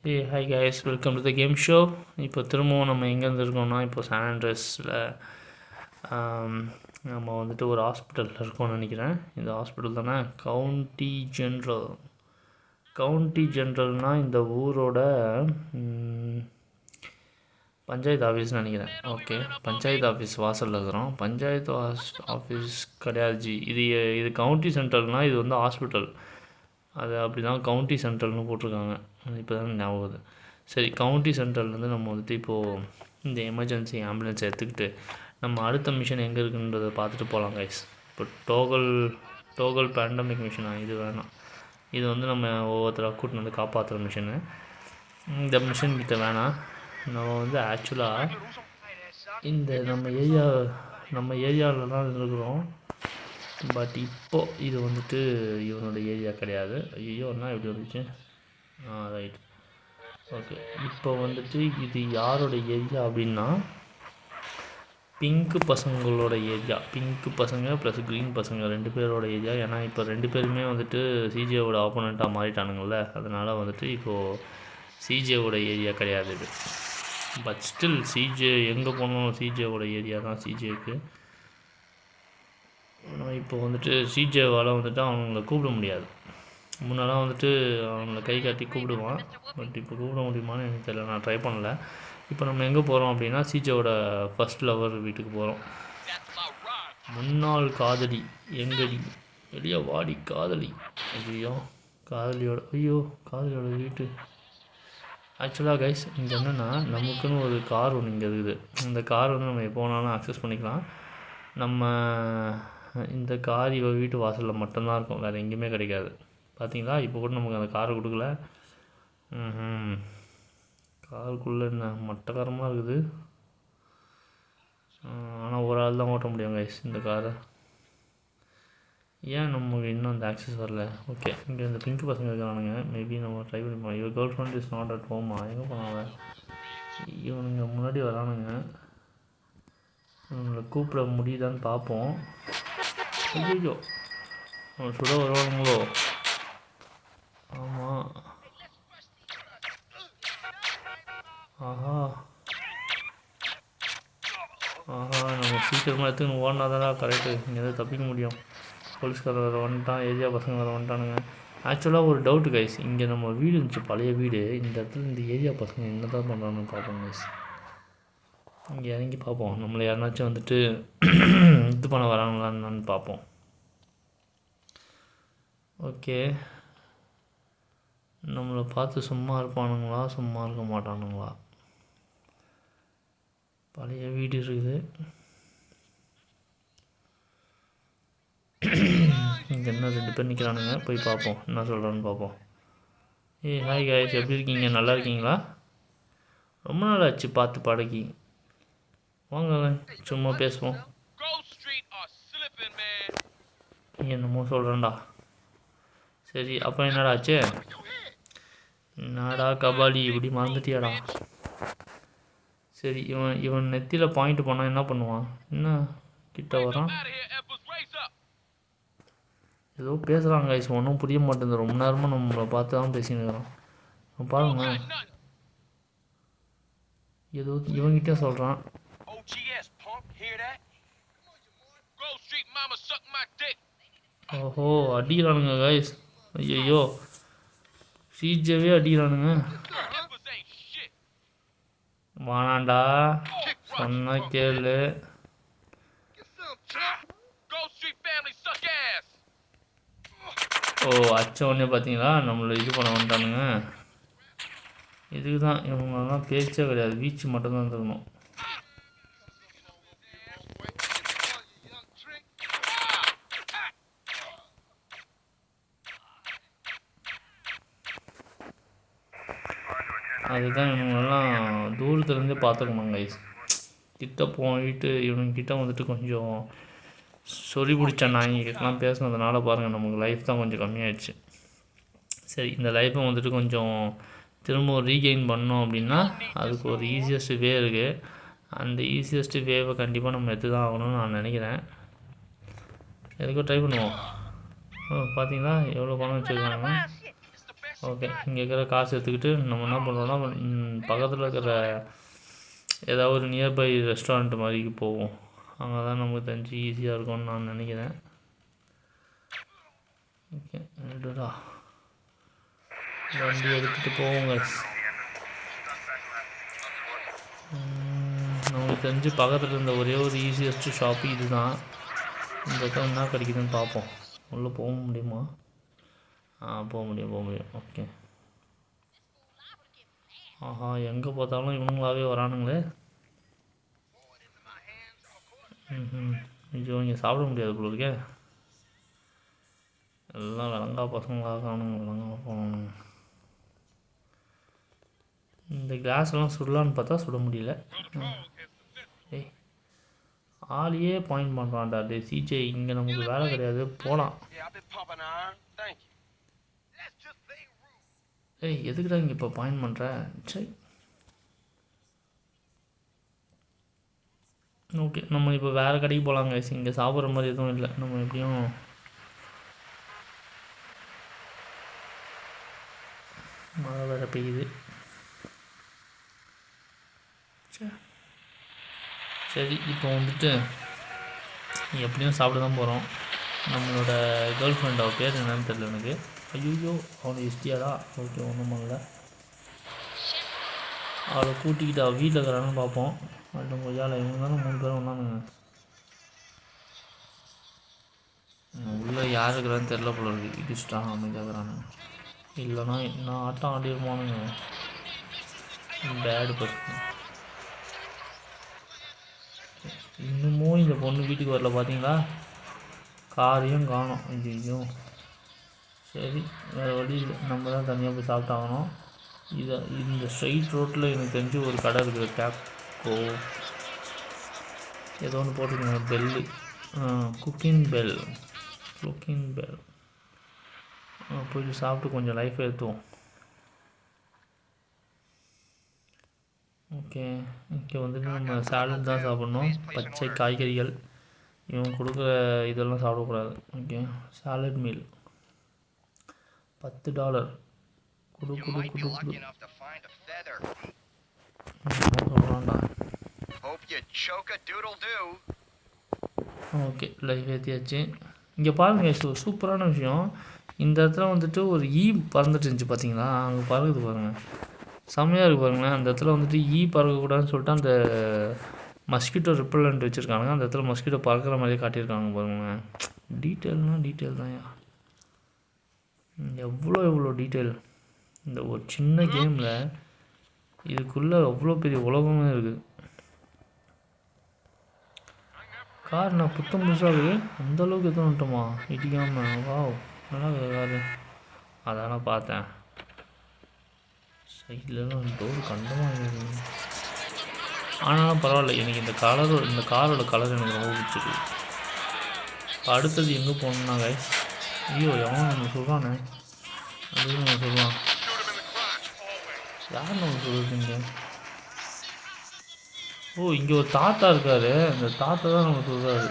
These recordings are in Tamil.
Hey hi guys, welcome to the game show. இப்போ திரும்பவும் நம்ம எங்கே இருந்திருக்கோம்னா, இப்போ சான் ஆண்ட்ரஸில் நம்ம வந்துட்டு ஒரு ஹாஸ்பிட்டலில் இருக்கோம்னு நினைக்கிறேன். இந்த ஹாஸ்பிட்டல் தானே கவுண்டி ஜென்ரல்னால் இந்த ஊரோட பஞ்சாயத்து ஆஃபீஸ்னு நினைக்கிறேன். ஓகே, பஞ்சாயத்து ஆஃபீஸ் வாசலில் இருக்கிறோம். பஞ்சாயத்து ஆஃபீஸ் கிடையாது ஜி. இது கவுண்டி சென்ட்ரல்னால் இது வந்து ஹாஸ்பிட்டல். அது அப்படி தான் கவுண்டி சென்ட்ரல்னு போட்டிருக்காங்க. இப்போ தான் ஞாபகம். சரி, கவுண்டி சென்ட்ரல்லேருந்து நம்ம வந்துட்டு இப்போது இந்த எமர்ஜென்சி ஆம்புலன்ஸ் எடுத்துக்கிட்டு நம்ம அடுத்த மிஷன் எங்கே இருக்குன்றதை பார்த்துட்டு போகலாம் கைஸ். இப்போ டோகல் பேண்டமிக் மிஷனா? இது வேணாம். இது வந்து நம்ம ஒவ்வொருத்தராக கூட்டின்னு வந்து காப்பாற்றுற மிஷனு. இந்த மிஷன் கிட்ட வேணாம். நம்ம வந்து ஆக்சுவலாக இந்த நம்ம ஏரியாவில் தான் இருக்கிறோம். பட் இப்போது இது வந்துட்டு இவனோட ஏரியா கிடையாது. ஐயோன்னா எப்படி வந்துச்சு? Right, okay. இப்போ வந்துட்டு இது யாரோட ஏரியா அப்படின்னா, பிங்க்கு பசங்களோட ஏரியா. பிங்க்கு பசங்க ப்ளஸ் க்ரீன் பசங்க 2 பேரோட ஏரியா. ஏன்னா இப்போ 2 பேருமே வந்துட்டு சிஜேவோட ஆப்போனண்ட்டாக மாறிட்டானுங்கள்ல. அதனால் வந்துட்டு இப்போது சிஜேவோட ஏரியா கிடையாது இது. பட் ஸ்டில் சிஜே எங்கே போனாலும் சிஜேவோட ஏரியா தான் சிஜேக்கு. இப்போ வந்துட்டு சிஜேவால் வந்துட்டு அவங்கள கூப்பிட முடியாது. முன்னெல்லாம் வந்துட்டு அவங்கள கை காட்டி கூப்பிடுவான். பட் இப்போ கூப்பிட முடியுமான்னு எனக்கு தெரியல, நான் ட்ரை பண்ணல. இப்போ நம்ம எங்கே போகிறோம் அப்படின்னா, சிஜேவோட ஃபஸ்ட் லவர் வீட்டுக்கு போகிறோம். முன்னாள் காதலி எங்கடி வெளியே வாடி காதலி. ஐயோ காதலியோட வீட்டு. ஆக்சுவலாக கைஸ், இங்கே என்னென்னா நமக்குன்னு ஒரு கார் ஒன்று இங்கே இருக்குது. இந்த கார் வந்து நம்ம எப்போ வேணாலும் அக்சஸ் பண்ணிக்கலாம். நம்ம இந்த கார் இவ வீட்டு வாசலில் மட்டும்தான் இருக்கும், வேறு எங்கேயுமே கிடைக்காது. பார்த்தீங்களா, இப்போ கூட நமக்கு அந்த காரை கொடுக்கல. காருக்குள்ளே என்ன மட்டக்காரமாக இருக்குது. ஆனால் ஒரு ஆள் தான் ஓட்ட முடியும் கைஸ் இந்த காரை. ஏன் நமக்கு இன்னும் அந்த ஆக்சஸ் வரல? ஓகே, இங்கே இந்த பிங்க் பசங்க இருக்கிறானுங்க. மேபி நம்ம ட்ரை பண்ணிப்போம். Your girlfriend is not at ஹோமா? எங்கே போனாங்க இவனுங்க? முன்னாடி வரானுங்க. இவங்களை கூப்பிட முடியுதான்னு பார்ப்போம். ஐயோ, அவன் சுட வருவானுங்களோ? ஆமாம். ஆஹா, நம்ம சீக்கிரமாக எடுத்துக்கணும். ஓடினா தானே கரெக்டு. இங்கே எதாவது தப்பிக்க முடியும். போலீஸ்காரர் வேறு வந்துட்டான், ஏரியா பசங்க வேறு வந்துட்டானுங்க. ஆக்சுவலாக ஒரு டவுட்டு கைஸ், இங்கே நம்ம வீடு இருந்துச்சு, பழைய வீடு. இந்த இடத்துல இந்த ஏரியா பசங்க என்ன தான் பண்ணுறான்னு பார்ப்போம் கைஸ். இங்கே இறங்கி பார்ப்போம். நம்மளை யாருனாச்சும் வந்துட்டு இது பண்ண வராங்களான்னு பார்ப்போம். ஓகே, நம்மளை பார்த்து சும்மா இருப்பானுங்களா, சும்மா இருக்க மாட்டானுங்களா? பழைய வீடு இருக்குது. இங்கே என்ன 2 பேர் நிற்கிறானுங்க, போய் பார்ப்போம் என்ன சொல்கிறான்னு பார்ப்போம். ஹாய் காய்ஸ், எப்படி இருக்கீங்க? நல்லா இருக்கீங்களா? ரொம்ப நாள் ஆச்சு பார்த்து பழகி. வாங்க சும்மா பேசுவோம். என்னமோ சொல்கிறேன்டா. சரி, அப்போ என்னடா ஆச்சு? என்னடா கபாலி இப்படி மறந்துட்டியாடா? சரி, இவன் நெத்தியில் பாயிண்ட் பண்ணால் என்ன பண்ணுவான்? என்ன கிட்ட வரான்? ஏதோ பேசுகிறாங்க கைஸ், ஒன்றும் புரிய மாட்டேங்குது. ரொம்ப நேரமாக நம்மளை பார்த்து தான் பேசின்னு இருக்கிறோம். பாருங்க, ஏதோ இவங்கிட்டே சொல்கிறான். ஓஹோ, அடிக்கிறானுங்க கைஸ். ஐயோ, சிஜேவே அடிக்கிறானுங்க. வானாண்டா, சொன்னா கேளு. ஓ, அச்ச உடனே பார்த்தீங்களா நம்மளை இது பண்ண வந்துட்டானுங்க. இதுக்கு தான் இவங்கெல்லாம் பேச்சே கிடையாது, வீச்சு மட்டும்தான் இருக்கணும். அதுதான் இவங்கெல்லாம் தூரத்துலேருந்தே பார்த்துக்கணும் கைஸ். கிட்ட போயிட்டு இவனுங்கிட்ட வந்துட்டு கொஞ்சம் சொறி பிடிச்ச நாய்கிட்டலாம் பேசுனதுனால பாருங்கள், நமக்கு லைஃப் தான் கொஞ்சம் கம்மியாயிடுச்சு. சரி, இந்த லைஃப்பை வந்துட்டு கொஞ்சம் திரும்ப ரீகெயின் பண்ணோம் அப்படின்னா அதுக்கு ஒரு ஈஸியஸ்ட் வே இருக்குது. அந்த ஈஸியஸ்ட் வேவை கண்டிப்பாக நம்ம எடுத்து தான் ஆகணும்னு நான் நினைக்கிறேன். எதுக்கும் ட்ரை பண்ணுவோம். பார்த்தீங்களா எவ்வளோ பணம் வச்சுருக்காங்க? ஓகே, இங்கே இருக்கிற காசு எடுத்துக்கிட்டு நம்ம என்ன பண்ணுறோன்னா பக்கத்தில் இருக்கிற ஏதாவது ஒரு நியர்பை ரெஸ்டாரண்ட் மாதிரிக்கு போவோம். அங்கே தான் நமக்கு தெரிஞ்சு ஈஸியாக இருக்கும்னு நான் நினைக்கிறேன். ஓகே, எடுடா வண்டி எடுத்துகிட்டு போவோங்க. நமக்கு தெரிஞ்சு பக்கத்தில் இருந்த ஒரே ஒரு ஈஸியஸ்ட்டு ஷாப்பு இது தான். இந்த இடத்துல என்ன கிடைக்குதுன்னு பார்ப்போம். உள்ளே போக முடியுமா? போக முடியும். ஓகே. ஆஹா, எங்கே பார்த்தாலும் இவனுங்களாவே வரானுங்களே. ஐயோ, இங்கே சாப்பிட முடியாது போல இருக்கே. எல்லாம் விளங்கா பசங்களாக விளங்கா போகணுங்க. இந்த கிளாஸ்லாம் சுடலான்னு பார்த்தா சுட முடியல. ஏய், ஆளையே பாயிண்ட் பண்ணுறான்டா. டே சிஜே, இங்கே நமக்கு வேலை கிடையாது, போகலாம். ஏய், எதுக்குடா இங்கே இப்போ பாயிண்ட் பண்ணுற? சரி, ஓகே, நம்ம இப்போ வேறு கடைக்கு போகலாங்க. இங்கே சாப்பிட்ற மாதிரி எதுவும் இல்லை. நம்ம எப்படியும் மழை வேறு பெய்யுது. சரி, இப்போ வந்துட்டு எப்படியும் சாப்பிட தான் போகிறோம். நம்மளோட கேர்ள் ஃப்ரெண்ட், அவள் பேர் என்னன்னு தெரியல எனக்கு. ஐயோ, அவனை எஸ்டியாடா. ஓகே, ஒன்றும் பண்ணல. அவளை கூட்டிக்கிட்டு அவள் வீட்டில் இருக்கிறான்னு பார்ப்போம். மட்டும் கொய்யால இவங்க தானே 3 பேரும் ஒன்றானுங்க. உள்ளே யார் இருக்கிறான்னு தெரில போல இருக்குது. இடிச்சிட்டான் அமைதியாகிறானுங்க. இல்லைனா நான் ஆட்டம் ஆடிருமானுங்க. பேடு பசங்க. இன்னமும் இந்த பொண்ணு வீட்டுக்கு வரல பார்த்தீங்களா? காரையும் காணும். ஐயோ, சரி, வேறு வழி இல்லை, நம்ம தான் தனியாக போய் சாப்பிட்டாகணும். இந்த ஸ்ட்ரைட் ரோட்டில் எனக்கு தெரிஞ்சு ஒரு கடை இருக்குது. டேக்கோ ஏதோ ஒன்று போட்டிருக்கேன். Bell, cooking bell. போயிட்டு சாப்பிட்டு கொஞ்சம் லைஃப் ஏற்றுவோம். ஓகே, இங்கே வந்துட்டு நம்ம சாலட் தான் சாப்பிட்ணும். பச்சை காய்கறிகள் இவன் கொடுக்குற இதெல்லாம் சாப்பிடக்கூடாது. Okay, salad meal $10. குடு சொல்கிறான்டா. Okay, life ஏற்றியாச்சு. இங்கே பாருங்கள், சூப்பரான விஷயம். இந்த இடத்துல வந்துட்டு ஒரு பறந்துட்டு இருந்துச்சு பார்த்தீங்களா? அங்கே பறகுது பாருங்கள், செம்மையாக இருக்குது பாருங்களேன். அந்த இடத்துல வந்துட்டு பறக்கக்கூடாதுன்னு சொல்லிட்டு அந்த மஸ்கிட்டோ ரிப்பல்லண்ட் வச்சுருக்காங்க. அந்த இடத்துல மஸ்கிட்டோ பறக்கிற மாதிரியே காட்டியிருக்காங்க பாருங்களேன். டீட்டெயில் தான். எவ்வளோ டீட்டெயில். இந்த ஒரு சின்ன கேமில் இதுக்குள்ளே அவ்வளோ பெரிய உலகமே இருக்குது. கார் நான் புத்தம் புதுசாக இருக்குது. அந்தளவுக்கு எதுவும் வந்துட்டோமா இடிக்காமல்? வா, நல்லா இருக்குது காரு. அதான் நான் பார்த்தேன். சைட்லலாம் டோர் கண்டமாக இருக்குது. ஆனாலும் பரவாயில்ல, எனக்கு இந்த காரோட கலர் எனக்கு ரொம்ப பிடிச்சிருக்கு. அடுத்தது எங்கே போகணுன்னா கைஸ், ஐயோ எவன் நம்ம சொல்கிறானே, அதுவும் நம்ம சொல்லுவான். யார் நம்ம சொல்லுறீங்க? ஓ, இங்கே ஒரு தாத்தா இருக்கார். அந்த தாத்தா தான் நம்ம சொல்கிறாரு.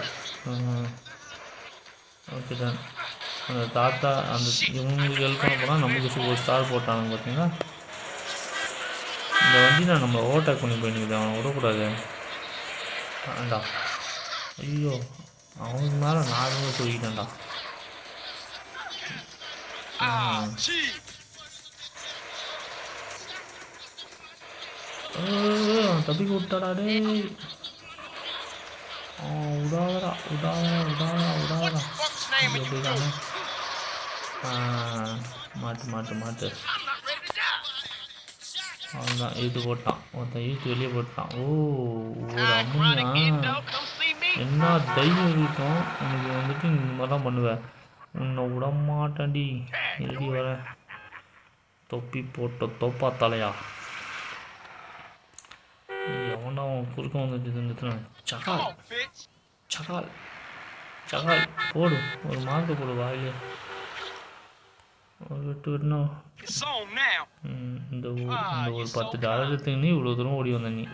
ஓகே தான். அந்த தாத்தா அந்த இவங்களுக்கு ஹெல்ப் பண்ண போனால் நமக்கு ஒரு ஸ்டார் போட்டானுங்க பார்த்தீங்கன்னா. இந்த வண்டி நான் நம்ம ஓவர்டேக் பண்ணி போயிட்டு அவனை விடக்கூடாது. வேண்டா. ஐயோ, அவனுக்கு மேலே நான் சொல்லிக்கிட்டேன்டா. தப்பிக்க விட்டாடா. டே, விடாதடா. எப்படிதானே மாட்டு. அவன்தான் இழுத்து போட்டான். ஒருத்தன் இழுத்து வெளியே போட்டான். ஓ, ஒரு அம்மையா, என்ன தைரியம் இருக்கும் உனக்கு வந்துட்டு இந்த மாதிரி தான் பண்ணுவேன். உன்னை விடமாட்டாண்டி. எழுதி வர தொப்பி போட்ட தோப்பா தலையா. எவன்டா அவன் குறுக்க வந்துட்டு இருந்துட்டு சகால் போடு. ஒரு மார்க்கை போடு வாயிலே. விட்டுனா இந்த ஒரு $10 நீ இவ்வளோ தூரம் ஓடி வந்த நீ.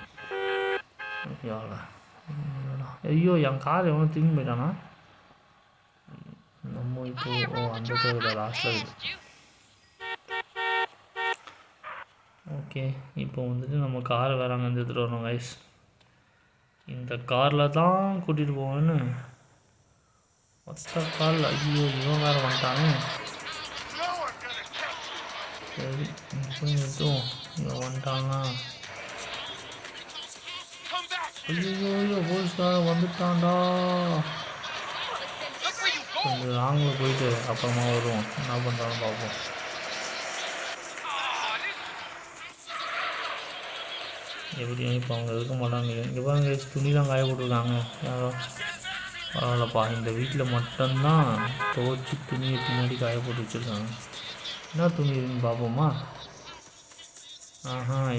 ஐயோ, என் கார் எவனோ திரும்பி போயிட்டானா? நம்ம இப்போ அந்த லாஸ்ட்டில் இருக்குது. ஓகே இப்போ வந்துட்டு நம்ம காரை வேறு அங்கேருந்து எடுத்துகிட்டு வரணும் கைஸ். இந்த காரில் தான் கூட்டிகிட்டு போவேன்னு மொத்த காரில். ஐயோ இவன் வேறு வந்துட்டானே. சரி போய் நிறுத்துவோம். இவன் வந்துட்டான்னா ஐயோ போலீஸ்காரன் வந்துட்டான்டா. கொஞ்சம் லாங்கில் போயிட்டு அப்புறமா வருவோம், என்ன பண்ணுறான்னு பார்ப்போம். எப்படியும் இப்போ அவங்க இருக்க மாட்டாங்க. இங்கே பாருங்க துணிலாம் காய போட்டுருக்காங்க யாரோ. பரவாயில்லப்பா, இந்த வீட்டில் மட்டும்தான் துவைச்சி துணியை பின்னாடி காய போட்டு வச்சுருக்காங்க. என்ன துணி இருக்குன்னு பார்ப்போமா?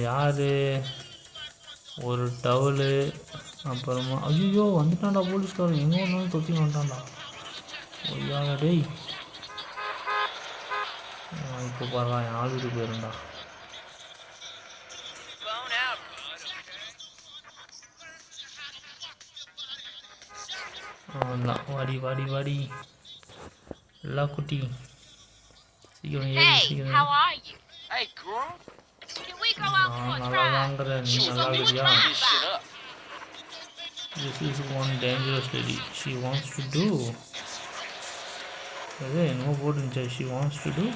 யார்? ஒரு டவலு, அப்புறமா ஐயோ வந்துட்டான்டா போலீஸ்காரன். எங்கே வந்தாலும் தொத்தி வந்துட்டான்டா. ஒய்யாடா டேய். இப்போ பாருடா என் ஆள் வீட்டுக்கு போயிருந்தா. அவ்வளோதான். வாடி வாடி வாடி எல்லா குட்டி. சீக்கிரம் ஏறி சீக்கிரம். நான் நல்லா வாங்குறேன், நீ நல்லா இருக்கிறியா? This is one dangerous lady. She wants to do. அது என்னமோ போட்டுருந்துச்சா? She wants to do.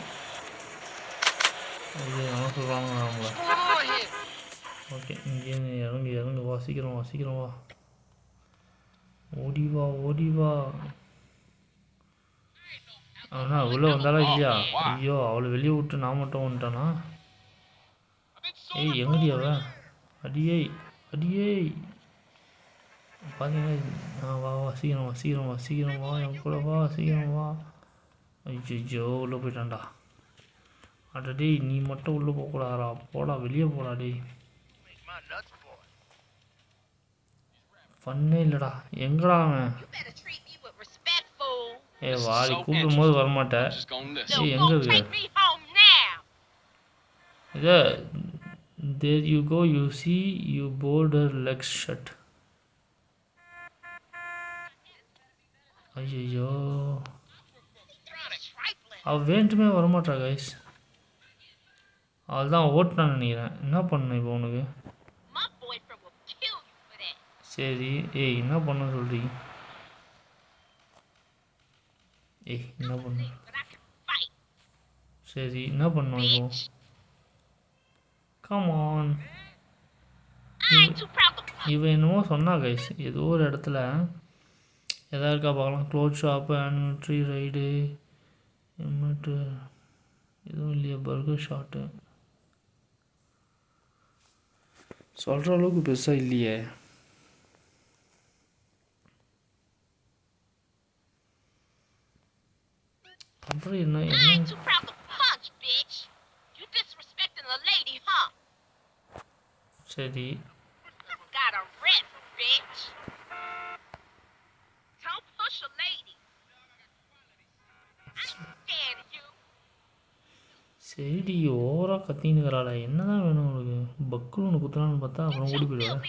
அது என்ன சொல்கிறாங்க அவங்கள. ஓகே இங்கேருந்து இறங்கு இறங்கு வா, சீக்கிரம் வா சீக்கிரம் வா. ஓடிவா ஓடிவா. ஆனால் உள்ளே வந்தாலும் இல்லையா? ஐயோ அவளை வெளியே விட்டு நான் மட்டும் வந்துட்டானா? ஏய் எங்கடி அவ? அடியே அடியே. பார்த்தீங்கன்னா வா வா சீக்கிரம் வா சீக்கிரம் வா சீக்கிரம் வா, என் கூட வா சீக்கிரம் வா. ஐயோ உள்ளே போயிட்டான்டா. அட டேய் நீ மட்டும் உள்ளே போகக்கூடாதா? போடா வெளியே போடா டேய். ஃபன்னே இல்லைடா. எங்கடா அவன்? வாடி கூப்பிடும் போது வரமாட்டேன். எங்கே இருக்கு? இதே there you go, you see you bored her legs shut. ஐயோ அவள் வேண்டுமே வரமாட்டா கைஸ். அவள் தான் ஓட்டினான்னு நினைக்கிறேன். என்ன பண்ண இப்போ உனக்கு? சரி ஏய் என்ன பண்ண சொல்கிறீங்க? ஏய் என்ன பண்ண? சரி என்ன பண்ணோம் இப்போ? Come on. இவன் என்னமோ சொன்னா கைஸ், ஏதோ ஒரு இடத்துல எதாவது இருக்கா பார்க்கலாம். க்ளோத் ஷாப்பு, ஆனிட்ரி ரைடு, எம்மிட்டு எதுவும் இல்லையா? பர்கர் ஷாட்டு சொல்கிற அளவுக்கு பெருசாக இல்லையே. அப்புறம் என்ன என்ன சரி சரிடி ஓவராக கத்தினுக்கிறாள. என்ன தான் வேணும் உங்களுக்கு? பக்குன்னு ஒன்று குத்துலான்னு பார்த்தா அப்புறம் ஓடி போயிடுவேன்.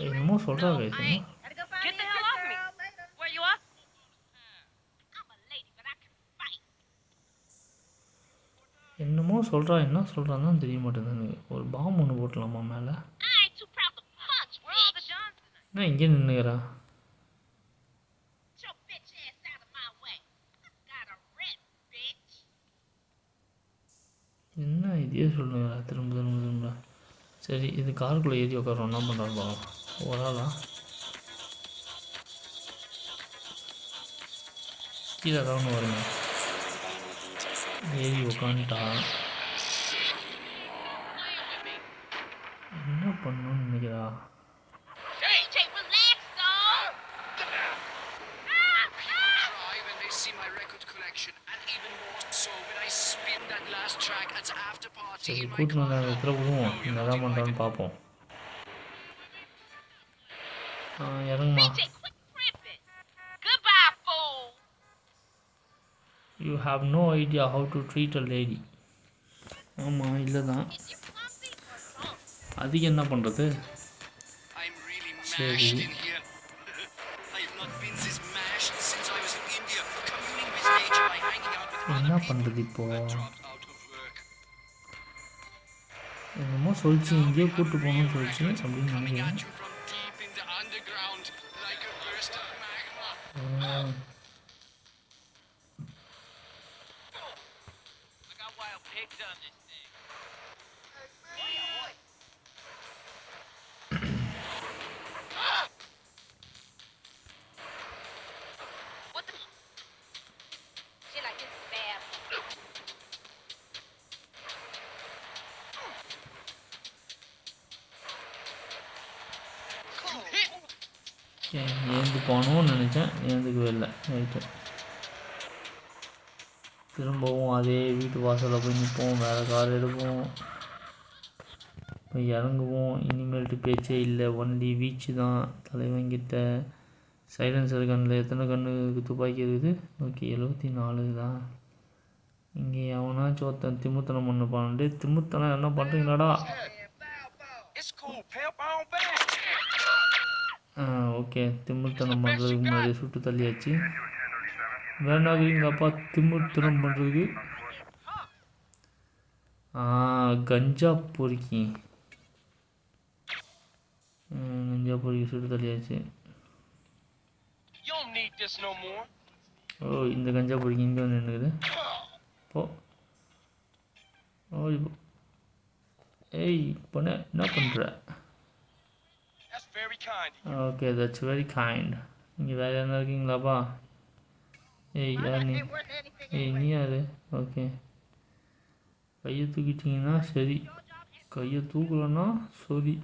என்னமோ சொல்கிறாங்க. என்னமோ சொல்கிறா, என்ன சொல்கிறான்னு தான் தெரிய மாட்டேங்குது. ஒரு பாம்பு ஒன்று போட்டலாமா மேலே? என்ன இங்கே நின்றுக்கிறா? என்ன இதே சொல்லுங்களா திரும்ப திரும்ப திரும்ப? சரி இது காருக்குள்ளே ஏறி உட்காரோம். என்ன பண்ணுறாங்க ஒரு ஆளா? கீழே ஏதாவது வருங்க. ஏறி உட்காந்துட்டா என்ன பண்ணணும்னு நினைக்கிறா? சரி கூட்டு வந்து அந்த இடத்துல விடுவோம். என்னதான் பண்ணுறான்னு பார்ப்போம். இறங்குமா. You have no idea how to treat a lady. ஆமாம் இல்லை தான். அதுக்கு என்ன பண்ணுறது? சரி என்ன பண்ணுறது இப்போது? என்னமோ சொல்லிச்சு, எங்கேயோ கூப்பிட்டு போகணும்னு சொல்லிச்சு அப்படின்னு நினைக்கிறேன். ஏந்து போகணும்னு நினச்சேன், ஏந்துக்கவே இல்லை. ரைட்டு, திரும்பவும் அதே வீட்டு வாசலில் போய் நிற்போம், வேறு கார் எடுப்போம், போய் இறங்குவோம். இனிமேல்ட்டு பேச்சே இல்லை, ஒன்லி வீச்சு தான் தலைவங்கிட்ட. சைலன்சர் கண்ணில் எத்தனை கண்ணுக்கு துப்பாக்கி இருக்குது? ஓகே 74 தான். இங்கே எவனாச்சும் ஒருத்தன் திமுத்தனம் பண்ணுப்பான்ட்டு. திமுத்தனம் என்ன பண்ணுறீங்களாடா? ஓகே, திமுத்தனம் பண்ணுறதுக்கு முன்னாடியே சுட்டு தள்ளியாச்சு. வேணாங்கிறீங்களாப்பா திமுத்தனம் பண்ணுறதுக்கு? கஞ்சா பொறுக்கி சுட்டு தள்ளியாச்சு. ஓ, இந்த கஞ்சா பொறுக்கி இங்கே வந்து நின்றுக்குது. போ, ஓ இப்போ ஏய் பொண்ணு என்ன பண்ணுற? Okay, that's very kind. இங்கே வேறு யாருனா இருக்கீங்களாப்பா? ஏய் யார் நீ? ஏய் நீ யார்? ஓகே, கையை தூக்கிட்டிங்கன்னா சரி, கையை தூக்கலன்னா சரி.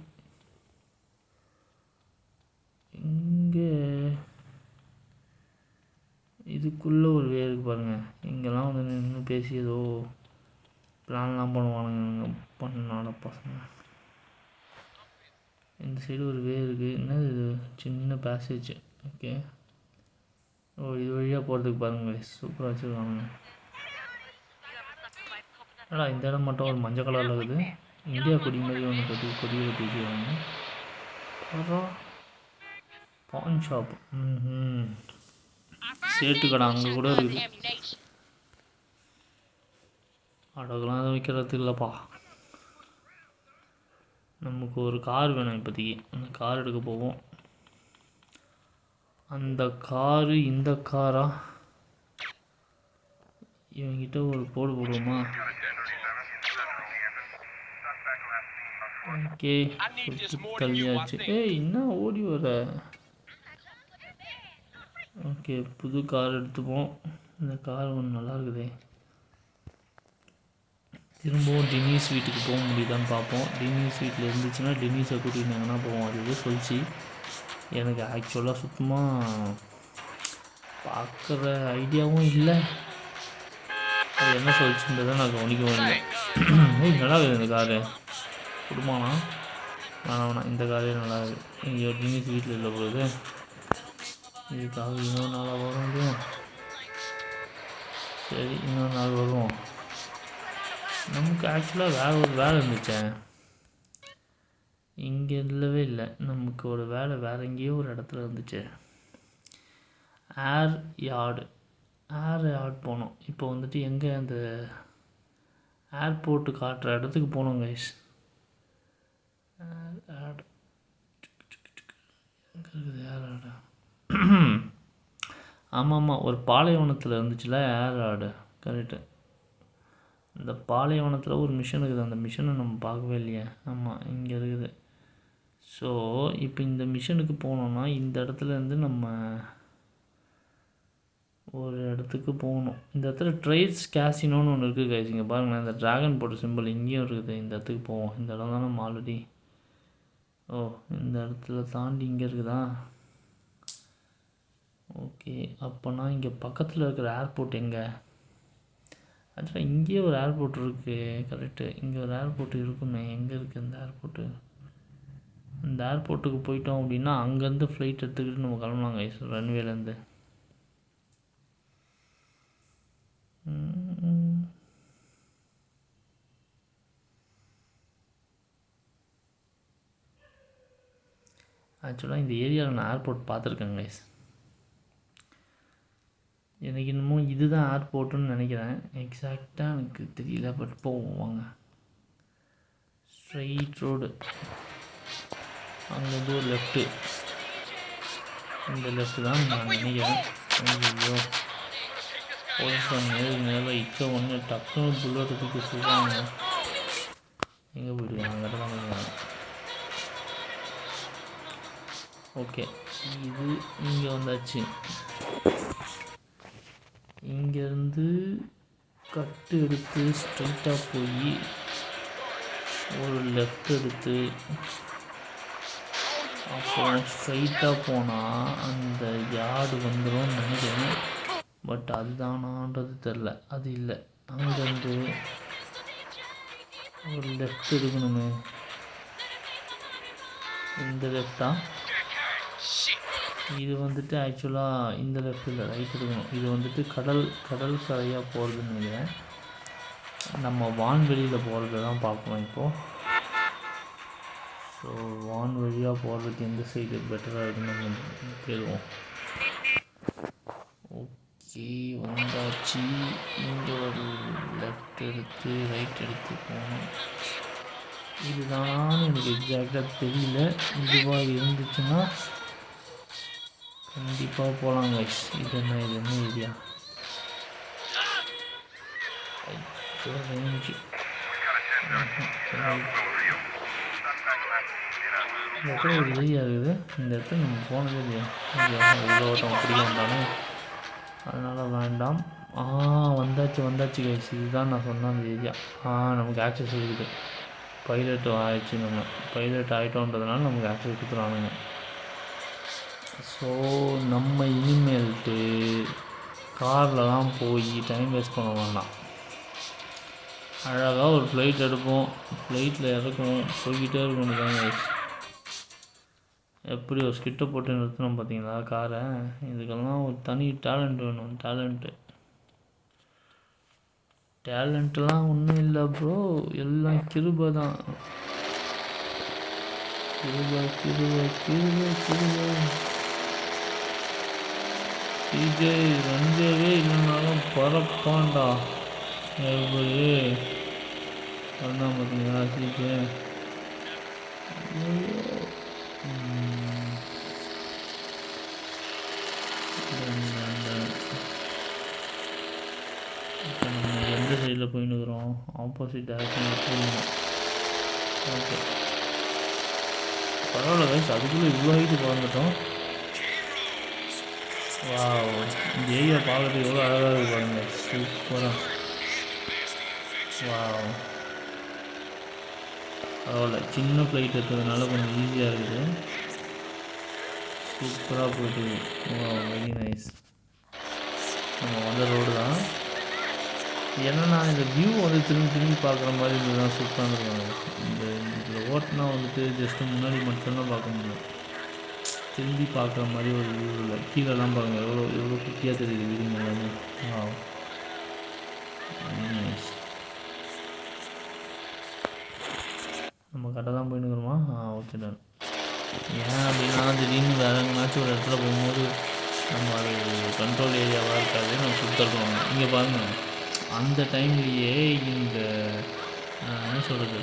இங்கே இதுக்குள்ளே ஒரு வே இருக்குது பாருங்கள். இங்கெல்லாம் வந்து நின்று பேசி ஏதோ பிளான்லாம் பண்ணுவானுங்க பண்ணாட பசங்க. இந்த சைடு ஒரு வே இருக்குது. என்னது இது? சின்ன பேசேஜ். ஓகே, ஓ இது வழியாக போகிறதுக்கு பாருங்களே, சூப்பராக வச்சுருக்காங்க. ஆனால் இந்த இடம் மட்டும் ஒரு மஞ்சள் கலரில் இருக்குது. இந்தியா கொடி மாதிரி ஒன்று கொடி கட்டி வச்சுருக்காங்க. அப்புறம் பான் ஷாப். சேட்டு கடை அங்கே கூட இருக்குது. அடகுலாம் எதுவும் விற்கிறதுக்கு இல்லைப்பா. நமக்கு ஒரு கார் வேணும் இப்போதைக்கு. அந்த கார் எடுக்க போவோம். அந்த காரு இந்த காரா? இவங்கிட்ட ஒரு போடு போடுவோமா? ஓகே, தள்ளியாச்சு. ஏய் என்ன ஓடி வர? ஓகே, புது கார் எடுத்துப்போம். இந்த கார் ஒன்று நல்லா இருக்குதே. திரும்பவும் டென்னிஸ் வீட்டுக்கு போக முடியுதான்னு பார்ப்போம். டென்னிஸ் வீட்டில் இருந்துச்சுன்னா டென்னிஸை கூட்டிகிட்டு எங்கன்னா போவோம். அது இது சொல்லிச்சு. எனக்கு ஆக்சுவலாக சுத்தமாக பார்க்குற ஐடியாவும் இல்லை. அது என்ன சொல்லிச்சுன்றதை நான் கவனிக்கவும் இல்லை. ஏய் நல்லா இருக்குது இந்த காரு. குடும்பம்னா வேணாம், இந்த காரே நல்லா இருக்குது. இங்கே ஒரு டென்னிஸ் வீட்டில் இல்லை போகுது. இதுக்காக இன்னொரு நாளாக வர முடியும். சரி, இன்னொரு நாள் வருவோம். நமக்கு ஆக்சுவலாக வேறு ஒரு வேலை இருந்துச்சேன், இங்கே இல்லவே இல்லை. நமக்கு ஒரு வேலை வேறு எங்கேயோ ஒரு இடத்துல இருந்துச்சு. ஏர் யார்டு போனோம். இப்போ வந்துட்டு எங்கே அந்த ஏர்போர்ட்டு காட்டுற இடத்துக்கு போனோம் கைஸ். ஏர் எங்கே இருக்குது ஏர் ஆடு? ஆமாம், ஒரு பாலைவனத்தில் இருந்துச்சுல ஏர் ஆடு. கரெக்டு. இந்த பாலைவனத்தில் ஒரு மிஷன் இருக்குது. அந்த மிஷனை நம்ம பார்க்கவே இல்லையே. ஆமாம், இங்கே இருக்குது. ஸோ இப்போ இந்த மிஷனுக்கு போனோன்னா இந்த இடத்துலேருந்து நம்ம ஒரு இடத்துக்கு போகணும். இந்த இடத்துல ட்ரேட்ஸ் கேசினோன்னு ஒன்று இருக்குது கைஸ். இங்கே பாருங்களேன், இந்த ட்ராகன் போட்ட சிம்பிள் இங்கேயும் இருக்குது. இந்த இடத்துக்கு போவோம். இந்த இடம் தான் நம்ம ஆல்ரெடி. ஓ, இந்த இடத்துல தாண்டி இங்கே இருக்குதா? ஓகே, அப்போனா இங்கே பக்கத்தில் இருக்கிற ஏர்போர்ட் எங்கே? ஆக்சுவலாக இங்கேயே ஒரு ஏர்போர்ட் இருக்குது. கரெக்டு, இங்கே ஒரு ஏர்போர்ட் இருக்குமே. எங்கே இருக்குது இந்த ஏர்போர்ட்டு? இந்த ஏர்போர்ட்டுக்கு போயிட்டோம் அப்படின்னா அங்கேருந்து ஃப்ளைட் எடுத்துக்கிட்டு நம்ம கிளம்பலாம் கைஸ், ரன்வேலேருந்து. ஆக்சுவலாக இந்த ஏரியாவில் நான் ஏர்போர்ட் பார்த்துருக்கேன் கைஸ். எனக்கு இன்னமும் இதுதான் ஏர்போர்ட்டுன்னு நினைக்கிறேன். எக்ஸாக்டாக எனக்கு தெரியல. பட் போவோம் வாங்க. ஸ்ட்ரைட் ரோடு, அங்கேருந்து ஒரு லெஃப்ட்டு. இந்த லெஃப்ட்டு தான் நான் நினைக்கிறேன். ஐயோ, போலீஸ்காரன் மேலே இச்ச ஒன்று டக்குன்னு புல்லட் தூக்கி சொல்கிறாங்க. எங்கே போயிடுவாங்க? அங்கே தான் போயிடுவாங்க. ஓகே, இது இங்கே வந்தாச்சு. இங்கேருந்து கட்டு எடுத்து ஸ்ட்ரைட்டாக போய் ஒரு லெஃப்ட் எடுத்து அப்புறம் ஸ்ட்ரைட்டாக போனால் அந்த யார்டு வந்துடும் நினைக்கிறேன். பட் அதுதானான்றது தெரில. அது இல்லை, அங்கேருந்து ஒரு லெஃப்ட் எடுக்கணுமே. இந்த லெஃப்டா? இது வந்துட்டு ஆக்சுவலாக இந்த லெஃப்ட் இல்லை, ரைட் எடுக்கணும். இது வந்துட்டு கடல் கரையாக போகிறதுன்னு நினைக்கிறேன். நம்ம வான்வெளியில் போகிறது தான் பார்க்கணும் இப்போது. ஸோ வான்வழியாக போகிறதுக்கு எந்த சைடு பெட்டராக இருக்குன்னு நம்ம தேடுவோம். ஓகே, வந்தாச்சு. இங்கே ஒரு லெஃப்ட் எடுத்து ரைட் எடுத்து போகணும். இதுதான் எனக்கு எக்ஸாக்டாக தெரியல. இதுவாக இருந்துச்சுன்னா கண்டிப்பாக போகலாம் கைஸ். இது என்ன ஏரியா? ரேஞ்சு இந்த இடத்துல ஒரு ஏரியா இருக்குது. இந்த இடத்துல நம்ம போனதே இல்லையா? இவ்வளோ ஓட்டம் பிடிக்க வந்தானே, அதனால் வேண்டாம். வந்தாச்சு கைஸ். இதுதான் நான் சொன்ன அந்த ஏரியா. நமக்கு ஆக்சஸ் இருக்குது. பைலட் ஆகிடுச்சு. நம்ம பைலட் ஆகிட்டோன்றதுனால நமக்கு ஆக்சஸ் கொடுத்துருவானுங்க. ஸோ நம்ம இனிமேல்ட்டு கார்லலாம் போய் டைம் வேஸ்ட் பண்ண வேண்டாம். அழகாக ஒரு ஃப்ளைட் எடுப்போம், ஃப்ளைட்டில் இறக்குவோம், போய்கிட்டே இருக்க வேண்டியதாங்க. எப்படி ஒரு ஸ்கிட்டை போட்டு நிறுத்தணும் பார்த்தீங்களா காரை? இதுக்கெல்லாம் ஒரு தனி டேலண்ட் வேணும். டேலண்ட்லாம் ஒன்றும் இல்லை ப்ரோ, எல்லாம் கிருபை தான். கிருபை. விஜய் ரன்வேவே இல்லைனாலும் பரப்பாண்டா. எப்படி அதுதான் பார்த்தீங்களா சிஜே? இப்போ நம்ம எந்த சைடில் போயின்னுக்குறோம்? ஆப்போசிட் டேரக்ஷனில் போகணும். ஓகே, பரவாயில்ல கைஸ், அதுக்குள்ளே இவ்வளோ ஹைட்டு பறந்துட்டோம். இந்த ஏரியா பார்க்குறதுக்கு எவ்வளோ அழகாக இருக்குது பாருங்கள். சூப்பராக. பரவாயில்ல, சின்ன ஃப்ளைட் இருக்கிறதுனால கொஞ்சம் ஈஸியாக இருக்குது. சூப்பராக போயிட்டு. Very nice. நம்ம வந்த ரோடு தான். ஏன்னா இந்த வியூ வந்து திரும்பி பார்க்குற மாதிரி இருந்ததுதான் சூப்பராக இருக்காங்க. இதில் ஓட்டினா வந்துட்டு ஜஸ்ட்டு முன்னாடி மட்டும்தான் பார்க்க முடியும். திரும்பி பார்க்குற மாதிரி ஒரு வியூ இல்லை. கீழெல்லாம் பாருங்கள், எவ்வளோ குட்டியாக தெரியுது வீடுங்க எல்லாமே. நம்ம கரெக்டாக தான் போயின்னுக்குறோமா? Okay done. ஏன் அப்படின்னா திடீர்னு வேறு எங்கேனாச்சும் ஒரு இடத்துல போகும்போது நம்ம அது கண்ட்ரோல் ஏரியாவாக இருக்காது, நம்ம சுத்தருக்கோம். இங்கே பாருங்கள், அந்த டைம்லேயே இந்த என்ன சொல்கிறது,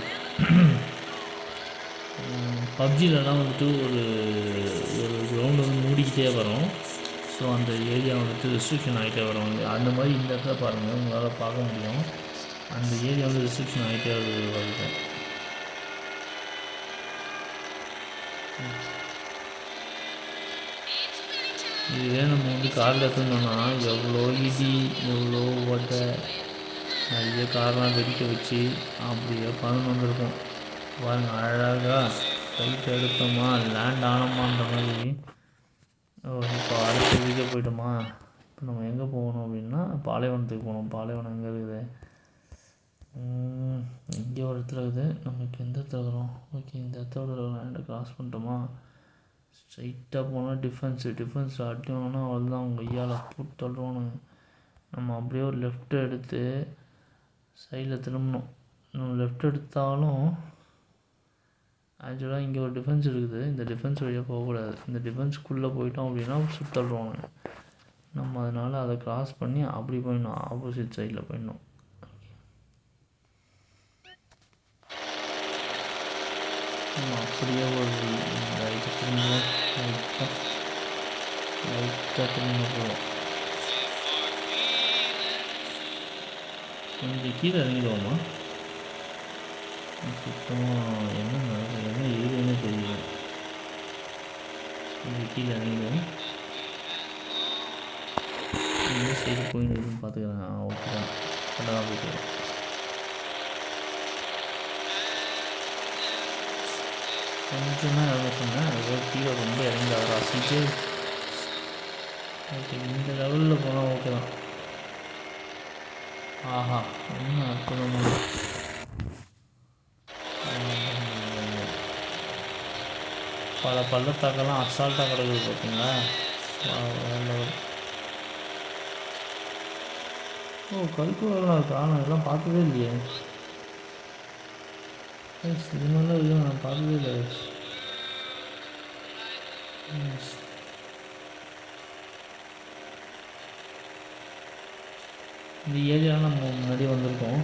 பப்ஜிலலாம் வந்துட்டு ஒரு கிரவுண்டு வந்து மூடிக்கிட்டே வரும். ஸோ அந்த ஏரியா வந்துட்டு ரெஸ்ட்ரிக்ஷன் ஆகிட்டே வரும். அந்த மாதிரி இந்த இடத்துல பாருங்கள், உங்களால் பார்க்க முடியும். அந்த ஏரியா வந்து ரெஸ்ட்ரிக்ஷன் ஆகிட்டே வருது. இதுவே நம்ம வந்து காரில் எடுத்துருந்தோம்னா எவ்வளோ இடி, எவ்வளோ ஓட்டை, நிறைய காரெலாம் வெடிக்க வச்சு அப்படியே பறந்து வந்திருக்கோம். பாருங்கள், அழகாக ஃப்ளைட் எடுத்தோமா, லேண்ட் ஆனோமான்ற மாதிரி. இப்போ அடுத்த வீக்கே போய்ட்டோமா. இப்போ நம்ம எங்கே போகணும் அப்படின்னா பாலைவனத்துக்கு போகணும். பாலைவனம் எங்கே இருக்குது? இங்கே ஒரு இடத்துல இருக்குது. நம்ம இப்போ எந்த இடத்துல இருக்கிறோம்? ஓகே, இந்த இடத்தோட லேண்டை கிராஸ் பண்ணிட்டோமா, ஸ்ட்ரைட்டாக போனால் டிஃபென்ஸ் அடிவாங்கன்னா அவ்வளோதான். அவங்க ஐயால் போட்டு தள்ளுவானுங்க. நம்ம அப்படியே ஒரு லெஃப்ட் எடுத்து சைடில் திரும்பணும். நம்ம லெஃப்ட் எடுத்தாலும் ஆக்சுவலாக இங்கே ஒரு டிஃபென்ஸ் இருக்குது. இந்த டிஃபென்ஸ் வழியாக போகக்கூடாது. இந்த டிஃபென்ஸ்க்குள்ளே போயிட்டோம் அப்படின்னா சுத்தள்ளுவாங்க. நம்ம அதனால் அதை க்ராஸ் பண்ணி அப்படி போயிடணும். ஆப்போசிட் சைடில் போயிடணும். நம்ம அப்படியே ஒரு லைட்டாக திரும்ப லைட்டாக திரும்ப போவோம். கொஞ்சம் கீழே இறங்கிடுவோமா? சுத்தமாக என்ன இருக்குதுன்னு தெரியல. கொஞ்சம் கீழே இறங்கிடுவோம். இந்த சைடு போயின்னு பார்த்துக்கிறேன். ஓகே தான், கரெக்டாக தான் போயிட்டு கொஞ்சம் தான் இறங்க சொன்னேன். அதுக்கு கீழே ரொம்ப இறங்கி அவர் அசைச்சு. ஓகே, இந்த லெவலில் போனால் ஓகே தான். ஆஹா, இன்னும் அற்புதமாக பல பள்ளத்தாக்கெல்லாம் அசால்ட்டாக கிடக்குது பார்த்தீங்களா? ஓ, கல்குவரெலாம் இருக்கா? நான் இதெல்லாம் பார்த்ததே இல்லையே. இது மாதிரிலாம் இல்லை, நான் பார்த்ததே இல்லை. இந்த ஏரியாவில் நம்ம முன்னாடி வந்திருக்கோம்.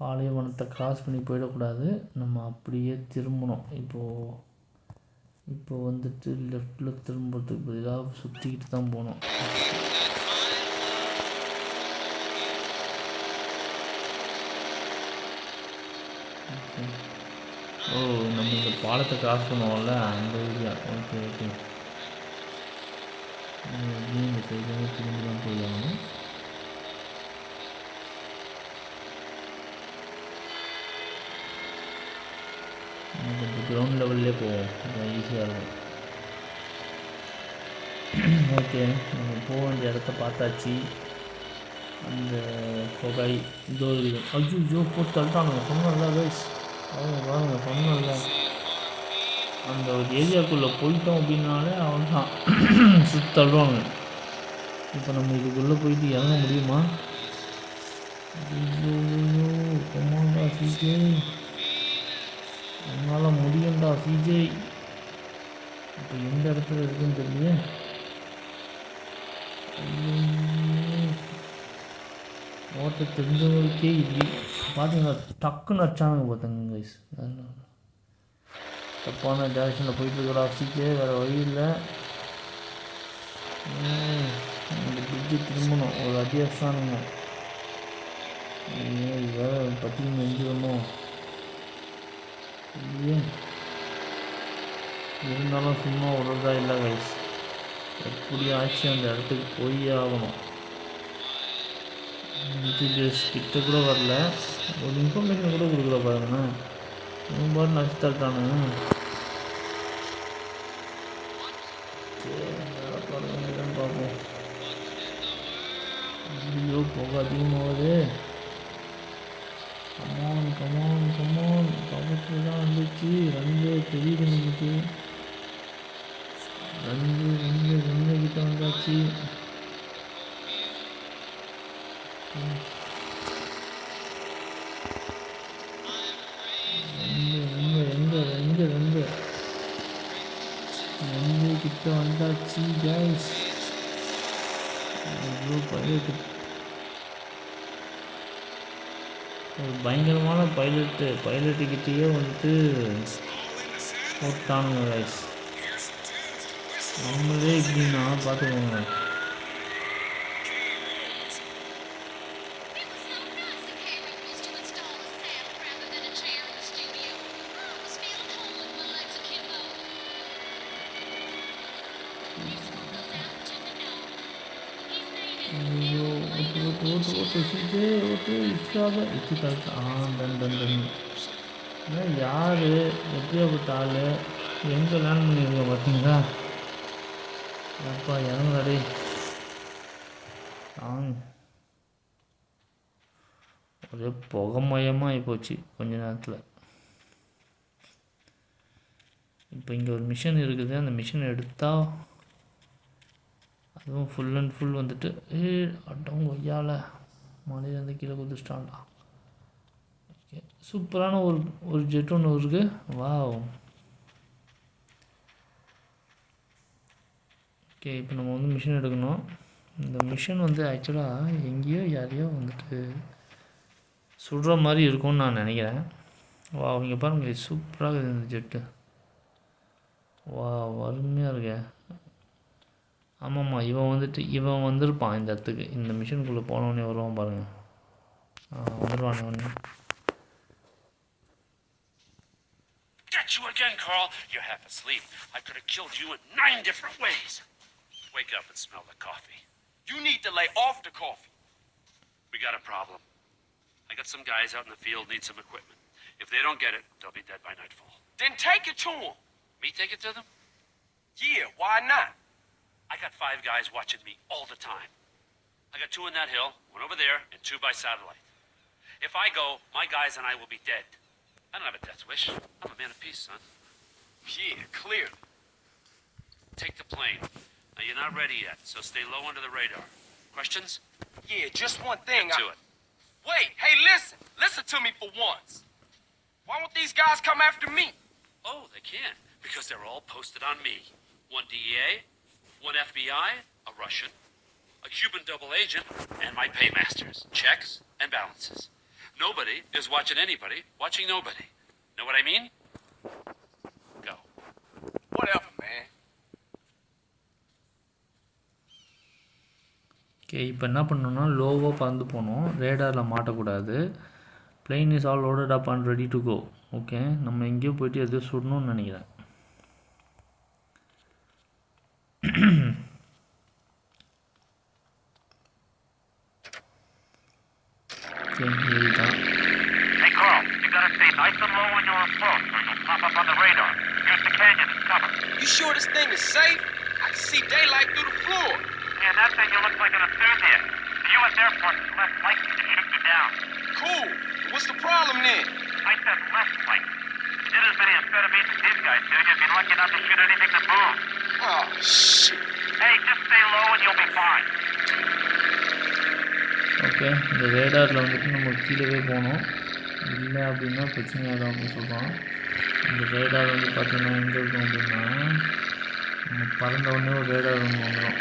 பாலைவனத்தை கிராஸ் பண்ணி போயிடக்கூடாது. நம்ம அப்படியே திரும்பணும். இப்போ வந்துட்டு லெஃப்டில் திரும்புறதுக்கு பதிலாக சுற்றிக்கிட்டு தான் போகணும். ஓ, நம்ம இந்த பாலத்தை கிராஸ் பண்ணுவோம்ல, அந்த ஏரியா. ஓகே ஓகே, இந்த சைடில் திரும்பி தான் போயிடணும். கொஞ்சம் கிரவுண்ட் லெவல்லே போவோம், கொஞ்சம் ஈஸியாக இருக்கும். ஓகே, நம்ம போக வேண்டிய இடத்த பார்த்தாச்சு. அந்த கொகை இதோ இருக்குது. ஐயோ போட்டு தள்ளிட்டானுங்க. சொன்னல கைஸ், பாருங்க சொன்னல. அந்த ஒரு ஏரியாவுக்குள்ளே போயிட்டோம் அப்படின்னாலே அவன் தான் சுற்றி தள்ளுவாங்க. இப்போ நம்ம இதுக்குள்ளே போயிட்டு இறங்க முடியுமா? ஐயோ கொமாண்டா சிஜே, உன்னால் முடியும்டா சிஜே. இப்போ எந்த இடத்துல இருக்குன்னு தெரியல. ஓட்ட தெரிஞ்சவங்களுக்கே இப்படி பார்த்தீங்கன்னா டக்குன்னு அடிச்சானுங்க பார்த்துங்க கைஸ். தப்பான டேரக்ஷனில் போயிட்டுருக்கா சிஜே, வேறு வழி இல்லை. இந்த பிரிட்ஜு திரும்பணும். ஒரு அடி அடிச்சானுங்க. வேறு பற்றிங்க எஞ்சிடணும் இல்லையே. இருந்தாலும் சும்மா விடுறதா இல்லை கைஸ். எப்படி ஆச்சு அந்த இடத்துக்கு போய் ஆகணும். கிட்ட கூட வரல, ஒரு இன்ஃபர்மேஷன் கூட கொடுக்கல பாருங்கண்ணா. இவன் பாட்டு நச்சு தட்டானுங்க. பாருங்க பார்ப்போம். ஐயோ போக அதிகமாகுது. கமான் கமான் கமான், பக்கத்தில் தான் வந்துச்சு. ரெண்டு தெரியுது நமக்கு. ரெண்டு கிட்ட வந்தாச்சு. ரெண்டு கிட்ட வந்தாச்சு கைஸ். ஒரு பயங்கரமான பைலட்டுக்கிட்டேயே வந்துட்டு போட்டானுங்க கைஸ். நம்மளே இப்படின்னா பார்த்துக்கோங்க. யார் எப்படியாப்பட்ட ஆள் எங்கே லேண்ட் பண்ணியிருக்க பார்த்தீங்களா? அப்பா இறங்குறாடே. ஒரே புகமயமாக போச்சு கொஞ்ச நேரத்தில். இப்போ இங்கே ஒரு மிஷன் இருக்குது. அந்த மிஷன் எடுத்தால் அதுவும் ஃபுல் அண்ட் ஃபுல் வந்துட்டு அட்டவங்க ஐயாவில் மலையிலேருந்து கீழே குதிச்சிட்டான்டா. ஓகே, சூப்பரான ஒரு ஒரு ஜெட் ஒன்று இருக்குது. வாவ். ஓகே, இப்போ நம்ம வந்து மிஷின் எடுக்கணும். இந்த மிஷின் வந்து ஆக்சுவலாக எங்கேயோ யாரையோ வந்துட்டு சுடுற மாதிரி இருக்கும்னு நான் நினைக்கிறேன். வா, இங்கே பாருங்க, சூப்பராக இருக்குது இந்த ஜெட்டு. வா, அருமையாக இருக்கே. ஆமாம்மா, இவன் வந்திருப்பான் இந்த இடத்துக்கு. இந்த மிஷினுக்குள்ளே போனோடனே வருவான் பாருங்கள். வந்துடுவானே ஒன்று. Get you again, Carl. You're half asleep. I could have killed you in 9 different ways. Wake up and smell the coffee. You need to lay off the coffee. We got a problem. I got some guys out in the field need some equipment. If they don't get it, they'll be dead by nightfall. Then take it to them. Me take it to them? Yeah, why not? I got 5 guys watching me all the time. I got 2 in that hill, 1 over there, and 2 by satellite. If I go, my guys and I will be dead. I don't have a death wish. I'm a man of peace, son. Yeah, clearly. Take the plane. Now, you're not ready yet, so stay low under the radar. Questions? Yeah, just one thing. Get to it. Wait, hey, listen. Listen to me for once. Why won't these guys come after me? Oh, they can't, because they're all posted on me. 1 DEA, 1 FBI, a Russian, a Cuban double agent, and my paymasters. Checks and balances. Nobody is watching anybody, watching nobody. Know what I mean? Go. Whatever, man. Okay, இப்போ என்ன பண்ணணும்னா லோவாக பறந்து போகணும். ரேடாரில் மாட்டக்கூடாது. Plane is all loaded up and ready to go. Okay, நம்ம எங்கேயோ போய்ட்டு எதுவும் சுடணும்னு நினைக்கிறேன். ஓகே, இதுதான். Hey, Carl, you gotta stay nice and low when you're approach, or you'll pop up on the radar. Here's the canyon as cover. You sure this thing is safe? I can see daylight through the floor. Yeah, that thing you look like an enthusiast. The U.S. Air Force is less likely to shoot you down. Cool. What's the problem then? I said less likely. If you did as many amphetamines as these guys do, you'd be lucky not to shoot anything that moves. Oh, shit. Hey, just stay low and you'll be fine. Okay, இந்த ரேடாரில் வந்துட்டு நம்ம கீழே போகணும். இல்லை அப்படின்னா பிரச்சனையாகும் அப்படின்னு சொல்கிறோம். இந்த ரேடார் வந்து பார்த்திங்கன்னா எங்கே இருக்கும் அப்படின்னா, நம்ம பறந்த உடனே ஒரு ரேடார் ஒன்று வந்துடும்.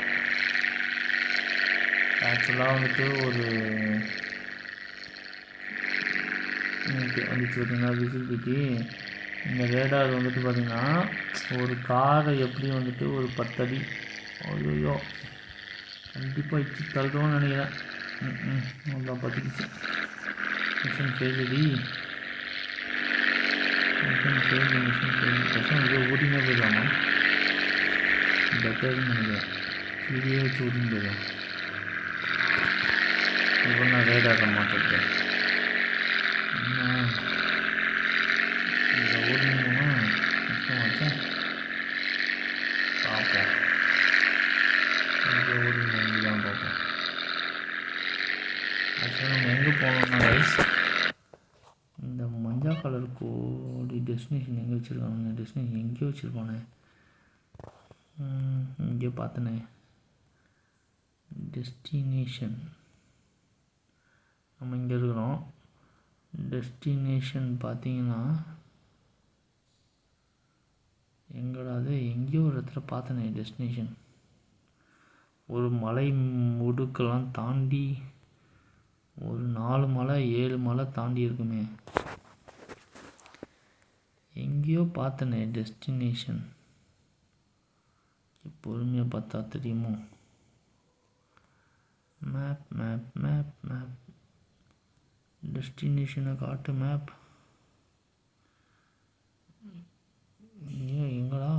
ஆக்சுவலாக வந்துட்டு ஒரு வந்துச்சு பார்த்திங்கன்னா விசில் தூக்கி. இந்த ரேடார் வந்துட்டு பார்த்திங்கன்னா ஒரு காரை எப்படி வந்துட்டு ஒரு 10 அடி ஐயோ கண்டிப்பாக இச்சு தள்ளுறோன்னு நினைக்கிறேன். நல்லா பற்றிக்கிச்சு. மிஷின் ஃபெயிலடி. மிஷின் ஃபெயில் பசங்க ஏதோ ஓட்டினே போயிடலாமா? பெட்டர்னு நினைக்கிறேன். கீழே வச்சு ஓட்டின்னு போயிடலாம். இப்போ நான் ரேடாக மாட்டேன். என்ன இதை ஓடினோம்னா கஷ்டமாச்சேன். பார்ப்போம், இங்கே ஓடினு தான் பார்ப்போம். ஆக்சுவலாக நம்ம எங்கே போனோம்னா ரைஸ், இந்த மஞ்சள் கலர் கோடி டெஸ்டினேஷன் எங்கே வச்சுருக்கானுங்க? டெஸ்டினேஷன் எங்கேயோ வச்சுருப்பானே, இங்கேயோ பார்த்தனே. டெஸ்டினேஷன் நம்ம இங்கே இருக்கிறோம். டெஸ்டினேஷன் பார்த்தீங்கன்னா எங்கடா அது? எங்கேயோ ஒரு இடத்துல பார்த்தனே டெஸ்டினேஷன். ஒரு மலை முடுக்கெல்லாம் தாண்டி ஒரு 4 மலை 7 மலை தாண்டி இருக்குமே. எங்கேயோ பார்த்தனே டெஸ்டினேஷன். பொறுமையாக பார்த்தா தெரியுமோ? மேப் மேப் மேப் மேப் டெஸ்டினேஷனை காட்டு மேப். எங்கடா?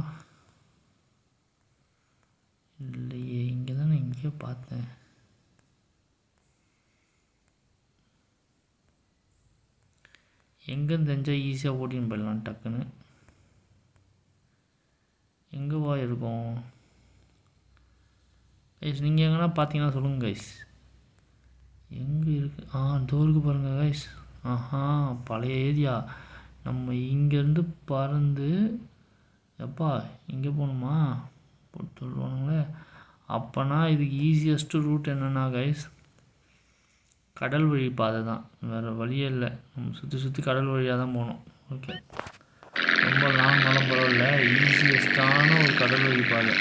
இல்லையே, இங்கே தானே எங்கேயோ பார்த்தேன். எங்கேன்னு தெரிஞ்சால் ஈஸியாக ஓட்டின்னு போயிடலாம் டக்குன்னு. எங்கேவா இருக்கும் கைஸ்? நீங்கள் எங்கன்னா பார்த்தீங்கன்னா சொல்லுங்கள் கைஸ். எங்கே இருக்குது? டோருக்கு பாருங்கள் கைஸ். பழைய ஏரியா. நம்ம இங்கேருந்து பறந்து எப்பா இங்கே போகணுமா போட்டு சொல்லுவானுங்களே. அப்போனா இதுக்கு ஈஸியஸ்ட்டு ரூட் என்னென்னா கைஸ், கடல் வழி பாதை தான், வேறு வழியே இல்லை. நம்ம சுற்றி சுற்றி கடல் வழியாக தான் போகணும். ஓகே, ரொம்ப லாங் மலம் பரவாயில்ல, ஈஸியஸ்டான ஒரு கடல் வழி பாதை.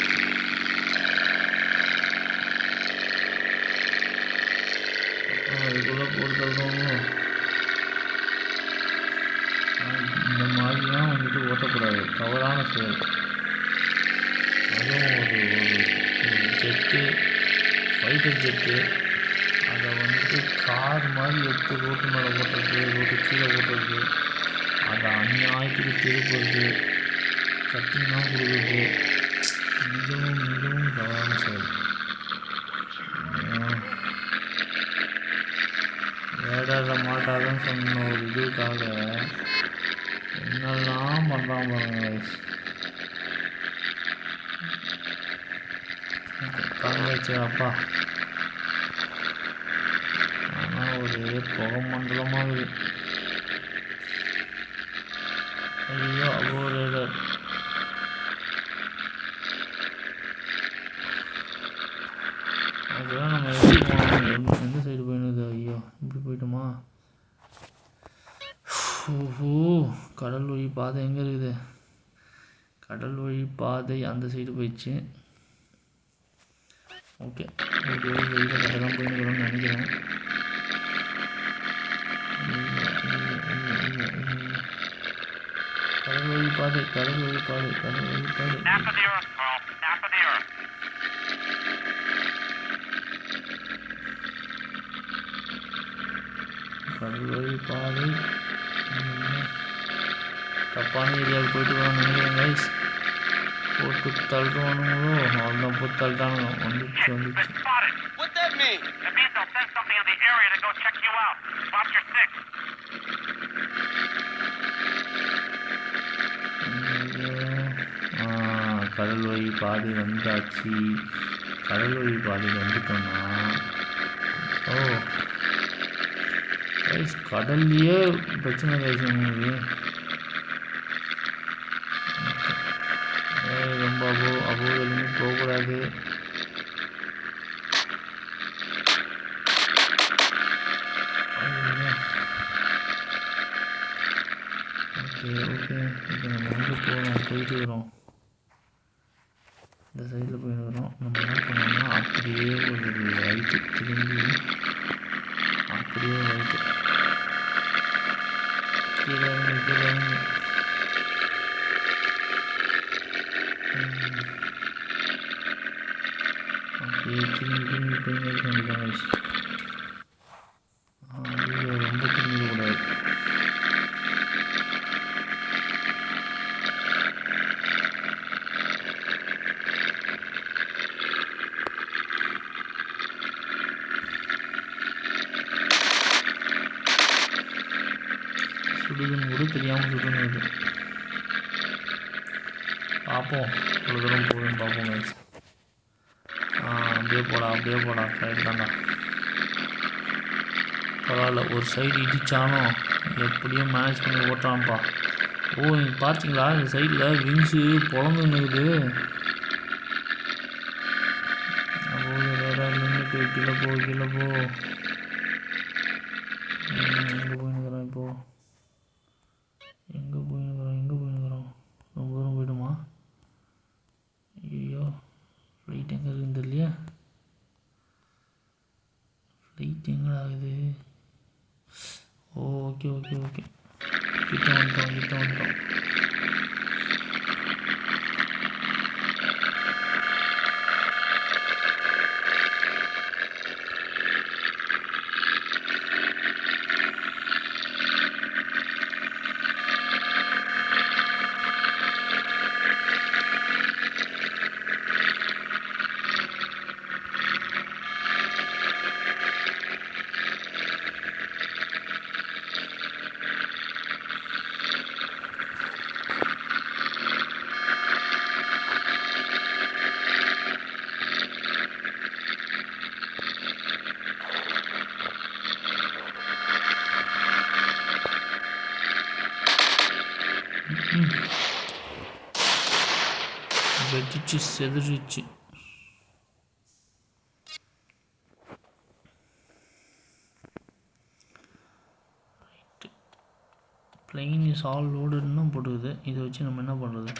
அதுக்குள்ளே போட்டுருக்கோங்க. இந்த மாதிரிலாம் வந்துட்டு ஓட்டக்கூடாது, தவறான செயல். அதுவும் ஒரு ஜெட்டு, ஃபைட்டர் ஜெட்டு, அதை வந்துட்டு கார் மாதிரி எடுத்து ரோட்டு மேலே ஓட்டுறது, ரோட்டு கீழே ஓட்டுறது, அதை அநியாயத்துக்கு திருப்புறது, கட்டிங்லாம் கொடுக்குறது மிகவும் மிகவும் தவறான செயல். ரேடாரில் மாட்டாதுன்னு சொன்ன ஒரு இதுக்காக என்னெல்லாம் பண்ணுறான் பாருங்க. காலேஜ் அப்பா, ஆனால் ஒரு புகை மண்டலமாக இருக்குது. ஐயோ, அவ்வளோ ரேடர். அதெல்லாம் நம்ம எப்படி போனோம், எந்த சைடு போயிடுது? ஐயோ, இப்படி போயிட்டோமா? ஓஹோ, கடல் வழி பாதை எங்கே இருக்குது? கடல் வழி பாதை அந்த சைடு போயிடுச்சு. ஓகே, ஓகே, வெளியில் கரெக்டாக தான் போயிடுறோம்னு நினைக்கிறேன். கடல் வழி பாதை, கடல் வழி பாதை, கடல் வழி பாதை. கடல் வழி பாதை. தப்பான ஏரியாவுக்கு போயிட்டு வரோம்னு நினைக்கிறேன் கைஸ். போட்டு தள்ளுவானுங்களோ, அவ்வளோதான் போட்டு தள்ளிட்டானுங்க. வந்துச்சு வந்துச்சு. What that mean? It means they'll send somebody in the area to go check you out. Watch your six. கடல் வழி பாதை வந்தாச்சு. கடல் வழி பாதை வந்துட்டோம்னா, ஓ கைஸ், கடல்லையே பிரச்சனை கைஸ் உங்களுக்கு. ரொம்ப அபோதலுமே போகக்கூடாது. ஓகே ஓகே, இப்போ நம்ம வந்து போயிட்டு வரோம். இந்த சைடில் போயிட்டு வரோம். நம்ம என்ன பண்ணோம்னா அப்படியே ஒரு ரைட்டு திரும்பி, அப்படியே ரைட்டு கீழே இறங்கி அப்படியே திரும்பி போய் வேண்டியதான். ரொம்ப திரும்பிடக்கூடாது. சுடுதுன்னு கூட தெரியாமல் சுடுன்னு பார்ப்போம், இவ்வளோ தூரம் போகுதுன்னு பார்ப்போம் கைஸ். அப்படியே போடா சைடு தாண்டா. பரவாயில்ல, ஒரு சைடு இடித்தாலும் எப்படியும் மேனேஜ் பண்ணி ஓட்டுறான்ப்பா. ஓ, நீங்கள் பார்த்தீங்களா இந்த சைடில் விங்ஸு பொழந்துன்னுக்குது. நின்றுட்டு கீழே போ. எங்கே போயின்னுக்குறோம் இப்போது? எங்கே போயின்னுக்குறோம்? ரொம்ப தூரம் போய்டுமா? ஐயோ, ஃப்ளைட் எங்கே இருக்குன்னு தெரியலையா? ஃப்ளைட் எங்கே ஆகுது? ஓகே கிட்ட வந்துட்டோம். வெடிச்சு செதறிச்சு. Enemies all லோடுன்னு போட்டுக்குது. இதை வச்சு நம்ம என்ன பண்ணுறது?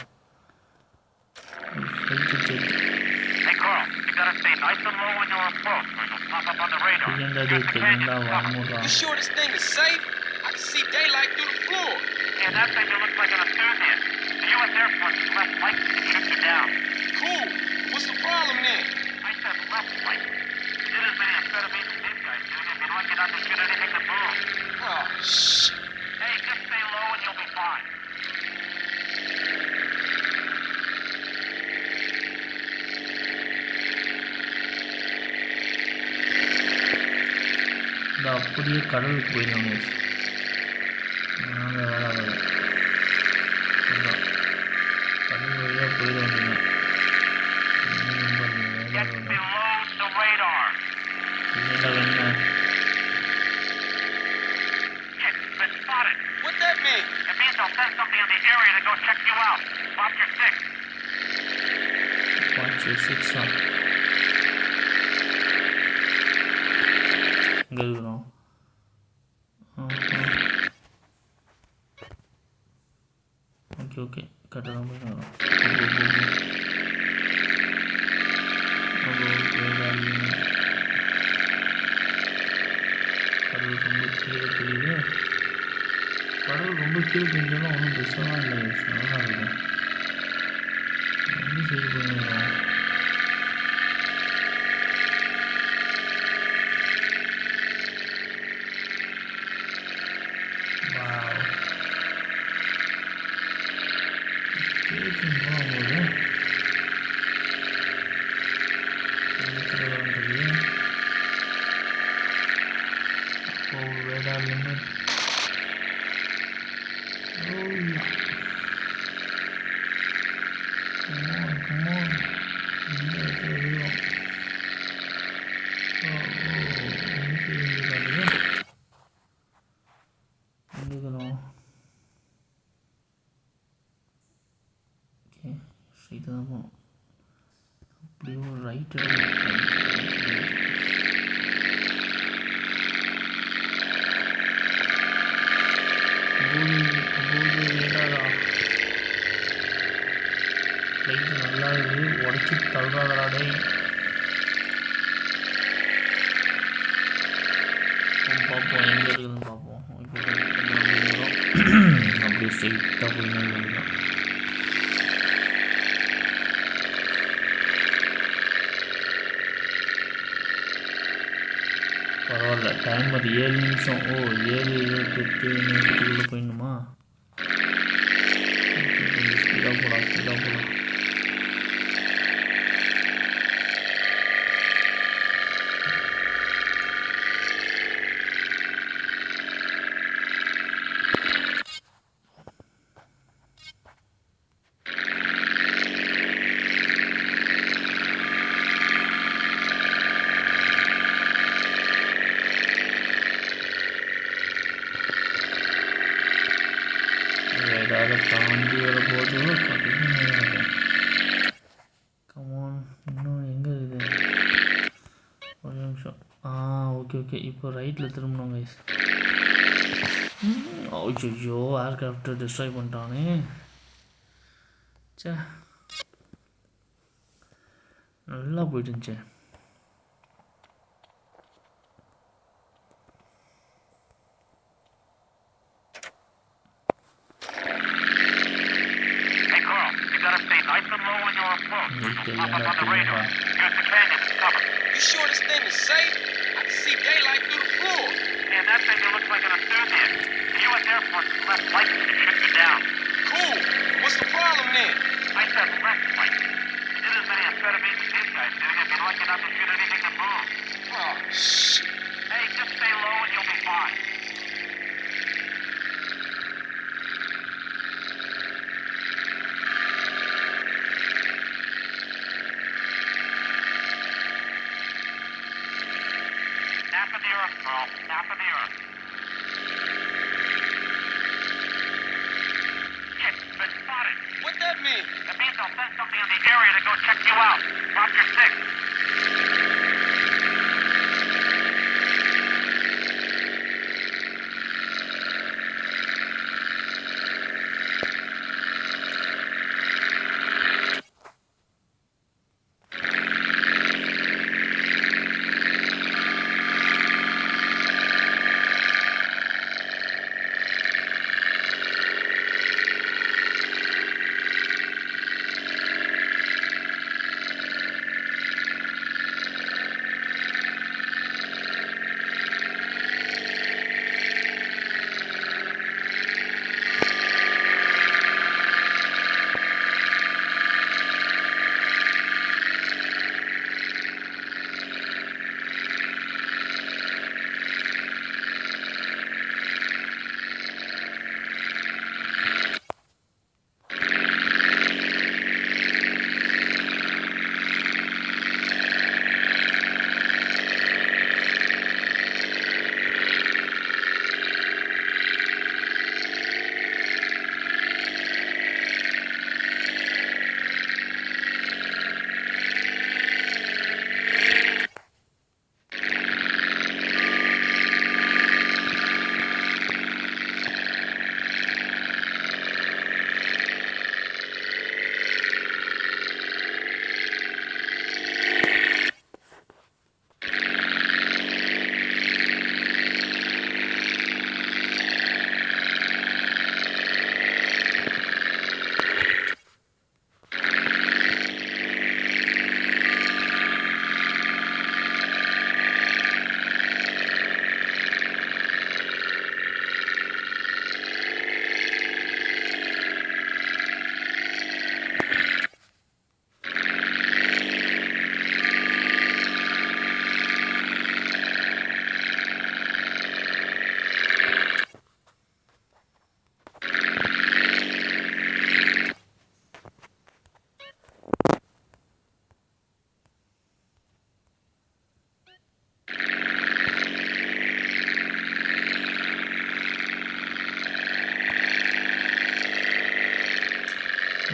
Hey, Carl, you gotta stay nice and low when you're approach, or you'll pop up on the radar. Here's the canyon to cover. You sure this thing is safe? I can see daylight through the floor. Yeah, that thing that looks like an enthusiast. The U.S. Air Force is less likely to shoot you down. Cool. What's the problem then? I said less likely. You did as many amphetamines as these guys do, you'd be lucky not to shoot anything that moves. Oh, shit. Hey, just stay low and you'll be fine. இந்த அப்படியே கடலுக்கு போயிடலாம் guys. அதனால் வேலை ஆகாது. அதான் கடல் வழியாக போயிட வேண்டியதான். Get below the radar. என்னடா வேணா Shit, been spotted. What that mean? It means they'll send something in the area to go check you out. Watch your six. Watch 6 எங்கே இருக்கிறோம்? ஓகே ஓகே கரெக்டாக தான் போயிட்டு கடல் ரொம்ப கீழே தெரியுது. கடல் ரொம்ப கீழே தெரிஞ்சாலும் ஒன்றும் பெருசாலாம் இல்லை. நல்லா இருக்கும். எந்த சைடு போயிருக்கோம்? ஸ்ட்ரைட்டாக தான் போகணும். அப்படியே ஒரு ரைட்டு லைட்டு நல்லா இருக்குது. உடச்சி தள்ளாதே. பார்ப்போம் எங்கே இருக்குதுன்னு பார்ப்போம். அப்படியே ஸ்ட்ரைட்டாக போய் தான் பரவாயில்ல. டைமர் 7 நிமிஷம். ஓ 7:28 நிமிஷத்துக்குள்ளே போயிடணுமா? கொஞ்சம் ஸ்பீடாக போகலாம். ரேடாரை தாண்டி வரும்போது கடுமையாக கமான். இன்னும் எங்கே இருக்குது? ஒரு நிமிஷம். ஓகே இப்போ ரைட்டில் திரும்பணும் கைஸ். ஐயோ ஏர்கிராஃப்ட் டிஸ்ட்ராய் பண்ணிட்டானே. சே நல்லா போயிட்டு இருந்துச்சு. Nice and low when you're approach, or you'll pop up on the radar. Here's the canyon to cover. You sure this thing is safe? I can see daylight through the floor. Yeah, that thing that looks like an enthusiast. The U.S. Air Force is less likely to shoot you down. Cool. What's the problem then? I said less likely. You did as many amphetamines as these guys do, you'd be lucky not to shoot anything that moves. Oh, shit. Hey, just stay low and you'll be fine. Half of the earth, Carl. Half of the earth. Shit, been spotted. What that mean? It means they'll send something in the area to go check you out. Watch your six.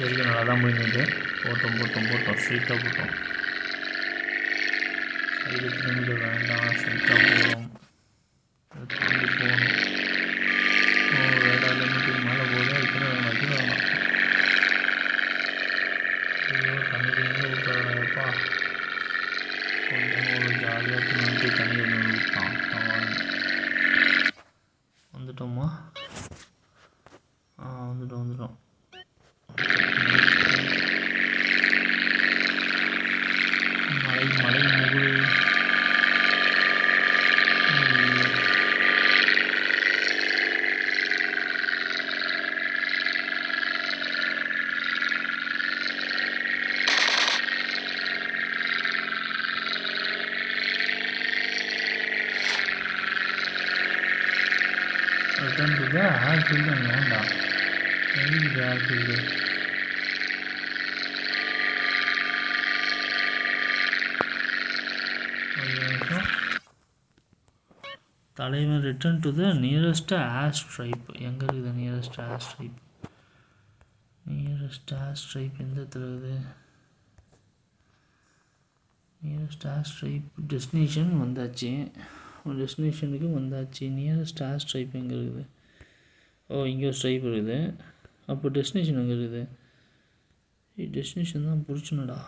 வரைக்கும் நல்லா தான் போயிட்டு போட்டோம் ஸ்ட்ரைட்டாக போட்டோம். சைடு திரும்பிட வேண்டாம், ஸ்ட்ரைட்டாக போகிறோம். தாண்டி போகணும். ரேடார் லிமிட்டுக்கு மேலே போகுது. அதுக்குன்னு வேணாம். ஐயோ தண்ணி எங்கே ஊற்றுறாப்பா. கொஞ்சம் ஒரு ஜாலியாக தின்னுட்டு தண்ணி ஒன்று விட்டான். வந்துட்டோமா? வந்துட்டோம். மலை முகுல். Return to the airfield and லேண்டா. எங்கே ஏர்ஃபீல்டு? தலைவன் return to the nearest airstrip. எங்கே இருக்குது நியரஸ்ட் ஏர் ஸ்ட்ரைப்? எந்த இடத்துல இருக்குது நியரஸ்ட் ஏர் ஸ்ட்ரைப்? டெஸ்டினேஷன் வந்தாச்சு. டெஸ்டினேஷனுக்கு வந்தாச்சு. நியரஸ்ட் ஏர் ஸ்ட்ரைப் எங்கே இருக்குது? இங்கே ஒரு ஸ்ட்ரைப் இருக்குது. அப்போ டெஸ்டினேஷன் எங்கே இருக்குது? டெஸ்டினேஷன் தான் பிடிச்சனடா.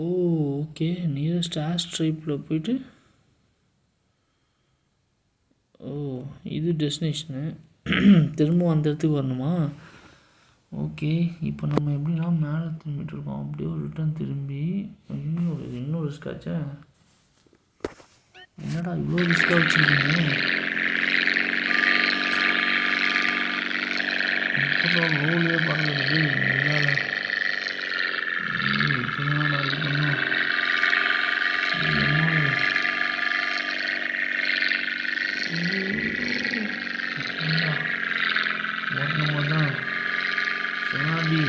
ஓகே. நியரஸ்ட் ஏர் ஸ்ட்ரைப்பில் போயிட்டு இது டெஸ்டினேஷனு. திரும்பவும் அந்த இடத்துக்கு வரணுமா? ஓகே. இப்போ நம்ம எப்படின்னா மேலே திரும்பிட்டு இருக்கோம். அப்படியே ஒரு ரிட்டர்ன் திரும்பி. இன்னும் ரிஸ்க் ஆச்சா? என்னடா இவ்வளோ ரிஸ்க்காக வச்சுருக்கீங்க? இப்போதான் ரோலே பறந்துடுது. இதால் இப்போ என்னடா இது பண்ணோம்? ஓட்டணும் சுனாமி.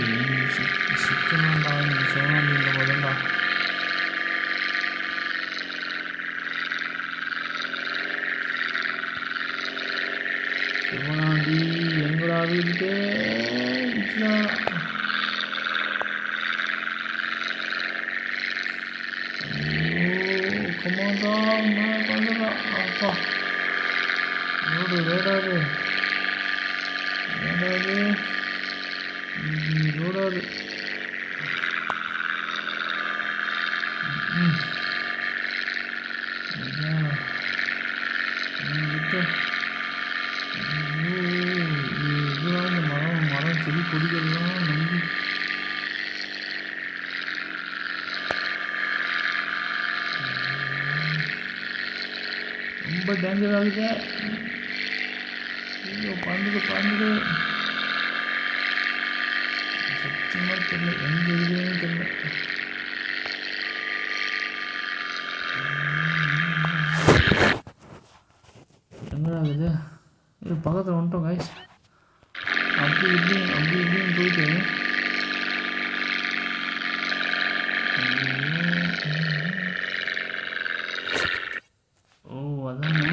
சிக்கனாண்டா இன்னைக்கு சுனாமின்ற போதுண்டா. சிவனாண்டி எங்கடா வீட்டுக்கு கமாண்டா வந்துடா. அப்பா ரோடாது மரம் செடி கொடிகள்லாம் நம்பி ரொம்ப டேஞ்சர் ஆகுது. ஐயோ பறந்துடு. சத்தியமாக தெரியல எங்கே இருக்குதுன்னு தெரியல. எங்கே ஆகுது? இது பக்கத்தில் வந்துட்டோம் கைஸ். அப்படி இப்படின்னு போயிட்டு அதானே.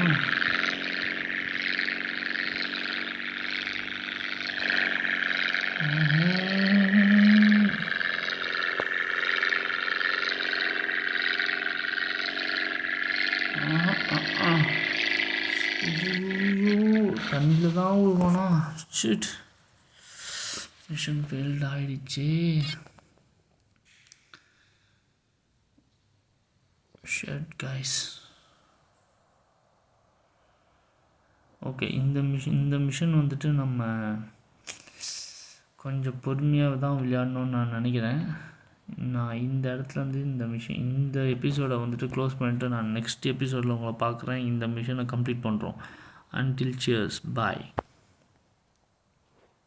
தண்ணியில் தான் விழுவானா? ஷிட், மிஷன் ஃபெயில்ட் ஆகிடுச்சு. Shit guys. ஓகே, இந்த மிஷன் வந்துட்டு நம்ம கொஞ்சம் பொறுமையாக தான் விளையாடணும்னு நான் நினைக்கிறேன். நான் இந்த இடத்துலேருந்து இந்த எபிசோடை வந்துட்டு க்ளோஸ் பண்ணிவிட்டு நான் நெக்ஸ்ட் எபிசோடில் உங்களை பார்க்குறேன். இந்த மிஷனை கம்ப்ளீட் பண்ணுறோம். Until cheers, bye.